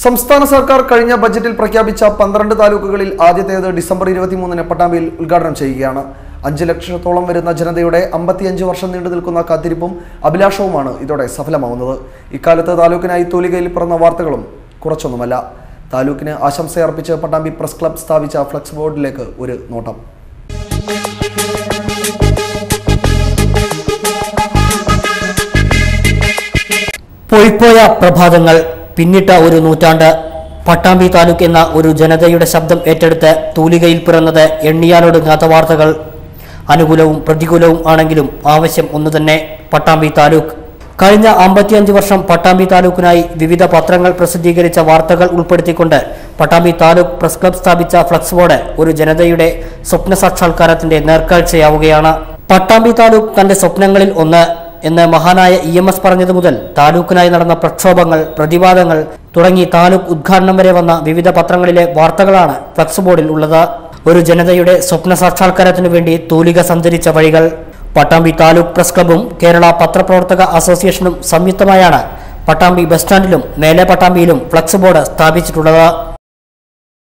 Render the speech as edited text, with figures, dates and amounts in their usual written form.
സംസ്ഥാന സർക്കാർ കഴിഞ്ഞ ബജറ്റിൽ പ്രഖ്യാപിച്ച 12 താലൂക്കുകളിൽ ആദ്യത്തേത് ഡിസംബർ 23-ന് പട്ടാമ്പിയിൽ ഉദ്ഘാടനം ചെയ്യുകയാണ്. 5 ലക്ഷത്തോളം വരുന്ന ജനതയുടെ 55 വർഷം നീണ്ടു നിൽക്കുന്ന കാത്തിരിപ്പും അഭിലാഷവുമാണ് ഇതോടെ സഫലമാവുന്നത്. ഇക്കാലത്ത് താലൂക്കിനായി തൂലികയിൽ പിറന്ന വാർത്തകളും കുറച്ചൊന്നുമല്ല. താലൂക്കിന് ആശംസയർപ്പിച്ച് പട്ടാമ്പി പ്രസ് ക്ലബ് സ്ഥാപിച്ച ഫ്ലക്സ് ബോർഡിലേക്ക് ഒരു നോട്ടം. പോയിപ്പോയ പ്രഭാതങ്ങൾ, പിന്നിട്ട ഒരു നൂറ്റാണ്ട്. പട്ടാമ്പി താലൂക്ക് എന്ന ഒരു ജനതയുടെ ശബ്ദം ഏറ്റെടുത്ത് തൂലികയിൽ പിറന്നത് എണ്ണിയാലൊടുങ്ങാത്ത വാർത്തകൾ. അനുകൂലവും പ്രതികൂലവും ആണെങ്കിലും ആവശ്യം ഒന്നുതന്നെ, പട്ടാമ്പി താലൂക്ക്. കഴിഞ്ഞ 55 വർഷം പട്ടാമ്പി താലൂക്കിനായി വിവിധ പത്രങ്ങൾ പ്രസിദ്ധീകരിച്ച വാർത്തകൾ ഉൾപ്പെടുത്തിക്കൊണ്ട് പട്ടാമ്പി താലൂക്ക് പ്രസ് ക്ലബ് സ്ഥാപിച്ച ഫ്ലക്സ് ബോർഡ് ഒരു ജനതയുടെ സ്വപ്ന സാക്ഷാത്കാരത്തിന്റെ നേർക്കാഴ്ചയാവുകയാണ്. പട്ടാമ്പി താലൂക്ക് തന്റെ സ്വപ്നങ്ങളിൽ ഒന്ന് എന്ന് മഹാനായ EMS പറഞ്ഞതു മുതൽ താലൂക്കിനായി നടന്ന പ്രക്ഷോഭങ്ങൾ, പ്രതിവാദങ്ങൾ തുടങ്ങി താലൂക്ക് ഉദ്ഘാടനം വരെ വന്ന വിവിധ പത്രങ്ങളിലെ വാർത്തകളാണ് ഫ്ലക്സ് ബോർഡിൽ ഉള്ളത്. ഒരു ജനതയുടെ സ്വപ്ന സാക്ഷാത്കാരത്തിനു വേണ്ടി തൂലിക സഞ്ചരിച്ച വഴികൾ. പട്ടാമ്പി താലൂക്ക് പ്രസ് ക്ലബും കേരള പത്രപ്രവർത്തക അസോസിയേഷനും സംയുക്തമായാണ് പട്ടാമ്പി ബസ് സ്റ്റാൻഡിലും മേലെ പട്ടാമ്പിയിലും ഫ്ലക്സ് ബോർഡ് സ്ഥാപിച്ചിട്ടുള്ളത്.